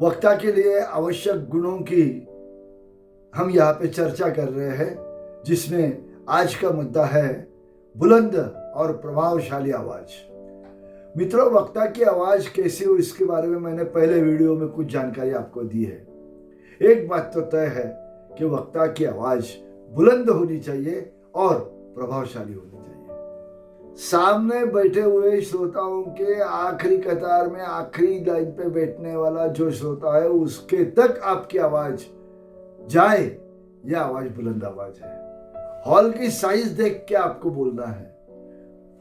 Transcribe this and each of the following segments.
वक्ता के लिए आवश्यक गुणों की हम यहाँ पे चर्चा कर रहे हैं, जिसमें आज का मुद्दा है बुलंद और प्रभावशाली आवाज। मित्रों, वक्ता की आवाज कैसी हो इसके बारे में मैंने पहले वीडियो में कुछ जानकारी आपको दी है। एक बात तो तय है कि वक्ता की आवाज बुलंद होनी चाहिए और प्रभावशाली होनी चाहिए। सामने बैठे हुए श्रोताओं के आखिरी कतार में आखिरी लाइन पे बैठने वाला जो श्रोता है उसके तक आपकी आवाज जाए, यह आवाज बुलंद आवाज है। हॉल की साइज देख के आपको बोलना है।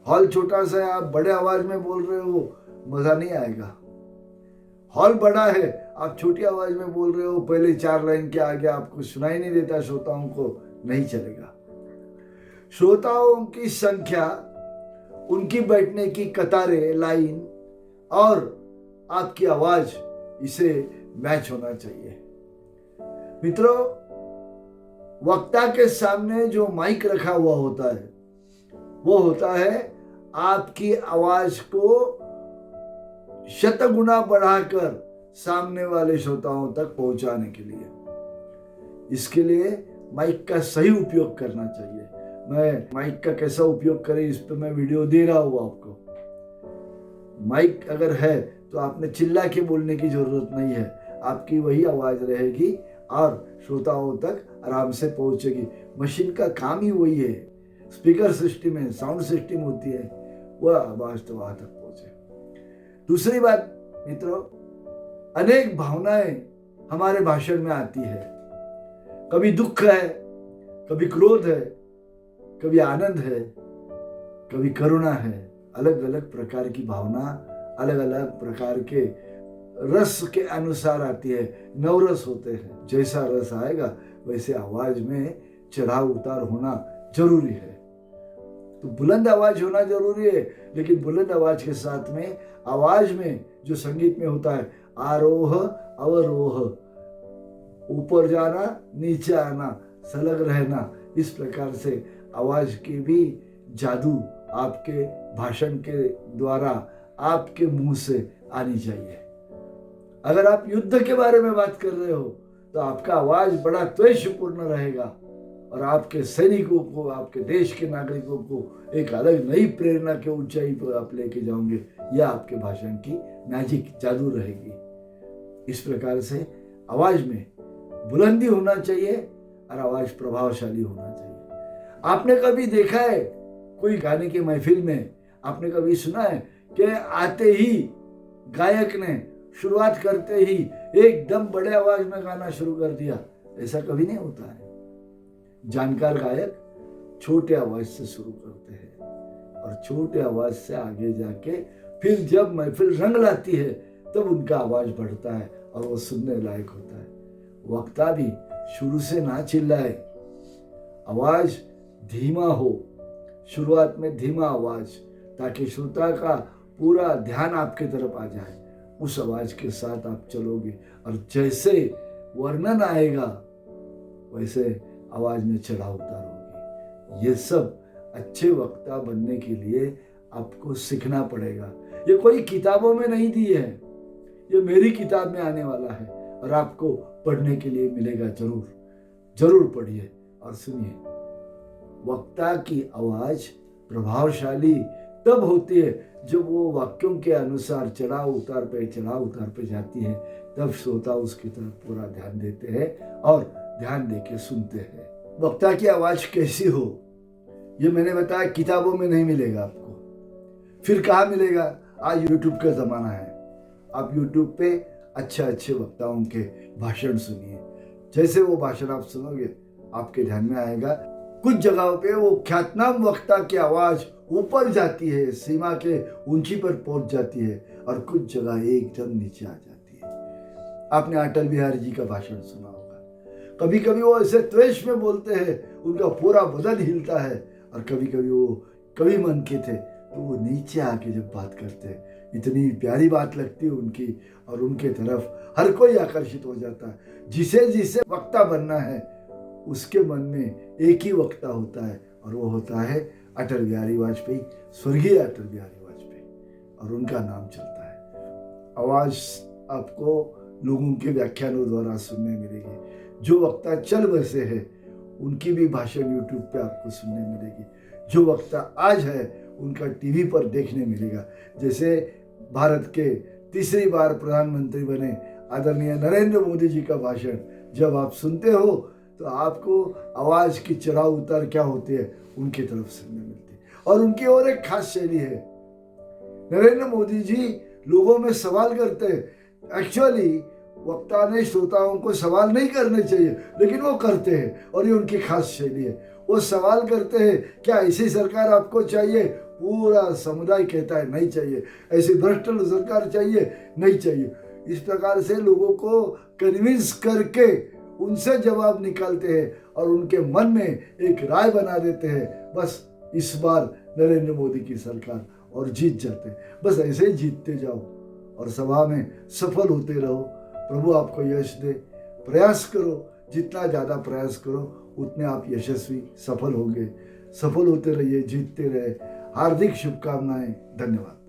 हॉल छोटा सा है, आप बड़े आवाज में बोल रहे हो, मजा नहीं आएगा। हॉल बड़ा है, आप छोटी आवाज में बोल रहे हो, पहले 4 लाइन के आगे आपको सुनाई नहीं देता, श्रोताओं को नहीं चलेगा। श्रोताओं की संख्या, उनकी बैठने की कतारें, लाइन और आपकी आवाज, इसे मैच होना चाहिए। मित्रों, वक्ता के सामने जो माइक रखा हुआ होता है वो होता है आपकी आवाज को शतगुना बढ़ाकर सामने वाले श्रोताओं तक पहुंचाने के लिए। इसके लिए माइक का सही उपयोग करना चाहिए। मैं माइक का कैसा उपयोग करें इस पर मैं वीडियो दे रहा हूं आपको। माइक अगर है तो आपने चिल्ला के बोलने की जरूरत नहीं है, आपकी वही आवाज रहेगी और श्रोताओं तक आराम से पहुंचेगी। मशीन का काम ही वही है। स्पीकर सिस्टम है, साउंड सिस्टम होती है, वह आवाज तो वहां तक पहुंचे। दूसरी बात मित्रों, अनेक भावनाएं हमारे भाषण में आती है। कभी दुख है, कभी क्रोध है, कभी आनंद है, कभी करुणा है। अलग अलग प्रकार की भावना अलग अलग प्रकार के रस के अनुसार आती है। 9 रस होते हैं, जैसा रस आएगा वैसे आवाज में चढ़ाव उतार होना जरूरी है। तो बुलंद आवाज होना जरूरी है, लेकिन बुलंद आवाज के साथ में आवाज में जो संगीत में होता है आरोह अवरोह, ऊपर जाना नीचे आना, सलग रहना, इस प्रकार से आवाज की भी जादू आपके भाषण के द्वारा आपके मुंह से आनी चाहिए। अगर आप युद्ध के बारे में बात कर रहे हो तो आपका आवाज बड़ा त्वेषपूर्ण रहेगा और आपके सैनिकों को, आपके देश के नागरिकों को एक अलग नई प्रेरणा के ऊंचाई पर आप लेके जाओगे। यह आपके भाषण की मैजिक, जादू रहेगी। इस प्रकार से आवाज में बुलंदी होना चाहिए और आवाज प्रभावशाली होना चाहिए। आपने कभी देखा है कोई गाने की महफिल में, आपने कभी सुना है कि आते ही गायक ने शुरुआत करते ही एकदम बड़े आवाज में गाना शुरू कर दिया? ऐसा कभी नहीं होता है। जानकार गायक छोटे आवाज से शुरू करते हैं और छोटे आवाज से आगे जाके फिर जब महफिल रंग लाती है तब उनका आवाज बढ़ता है और वो सुनने लायक होता है। वक्ता भी शुरू से ना चिल्लाए, आवाज धीमा हो, शुरुआत में धीमा आवाज, ताकि श्रोता का पूरा ध्यान आपके तरफ आ जाए। उस आवाज के साथ आप चलोगे और जैसे वर्णन आएगा वैसे आवाज में चढ़ाव उतार होगी। ये सब अच्छे वक्ता बनने के लिए आपको सीखना पड़ेगा। ये कोई किताबों में नहीं दी है, ये मेरी किताब में आने वाला है और आपको पढ़ने के लिए मिलेगा। जरूर पढ़िए और सुनिए। वक्ता की आवाज प्रभावशाली तब होती है जब वो वाक्यों के अनुसार चढ़ाव उतार पे जाती है, तब श्रोता उसकी तरफ पूरा ध्यान देते हैं और ध्यान देके सुनते हैं। वक्ता की आवाज कैसी हो ये मैंने बताया, किताबों में नहीं मिलेगा आपको। फिर कहाँ मिलेगा? आज यूट्यूब का जमाना है। आप यूट्यूब पे अच्छे वक्ताओं के भाषण सुनिए। जैसे वो भाषण आप सुनोगे आपके ध्यान में आएगा। कुछ जगहों पे वो ख्यातनाम वक्ता की आवाज ऊपर जाती है, सीमा के ऊंची पर पहुंच जाती है, और कुछ जगह एकदम नीचे आ जाती है। आपने अटल बिहारी जी का भाषण सुना होगा। कभी कभी वो ऐसे त्वेष में बोलते हैं, उनका पूरा बदन हिलता है, और कभी कभी वो कवि मन के थे तो वो नीचे आके जब बात करते हैं, इतनी प्यारी बात लगती है उनकी, और उनके तरफ हर कोई आकर्षित हो जाता है। जिसे वक्ता बनना है उसके मन में एक ही वक्ता होता है, और वो होता है अटल बिहारी वाजपेयी, स्वर्गीय अटल बिहारी वाजपेयी, और उनका नाम चलता है। आवाज आपको लोगों के व्याख्यानों द्वारा सुनने मिलेगी। जो वक्ता चल बसे है उनकी भी भाषण यूट्यूब पे आपको सुनने मिलेगी। जो वक्ता आज है उनका टीवी पर देखने मिलेगा। जैसे भारत के तीसरी बार प्रधानमंत्री बने आदरणीय नरेंद्र मोदी जी का भाषण जब आप सुनते हो तो आपको आवाज की चढ़ाव उतार क्या होती है उनकी तरफ सुनने मिलती है। और उनकी और एक खास शैली है, नरेंद्र मोदी जी लोगों में सवाल करते हैं। एक्चुअली वक्ता ने श्रोताओं को सवाल नहीं करने चाहिए, लेकिन वो करते हैं और ये उनकी खास शैली है। वो सवाल करते हैं, क्या ऐसी सरकार आपको चाहिए? पूरा समुदाय कहता है नहीं चाहिए। ऐसी भ्रष्ट सरकार चाहिए? नहीं चाहिए। इस प्रकार से लोगों को कन्विंस करके उनसे जवाब निकालते हैं और उनके मन में एक राय बना देते हैं। बस इस बार नरेंद्र मोदी की सरकार, और जीत जाते हैं। बस ऐसे ही जीतते जाओ और सभा में सफल होते रहो। प्रभु आपको यश दे। प्रयास करो, जितना ज़्यादा प्रयास करो उतने आप यशस्वी सफल होंगे। सफल होते रहिए, जीतते रहे। हार्दिक शुभकामनाएं। धन्यवाद।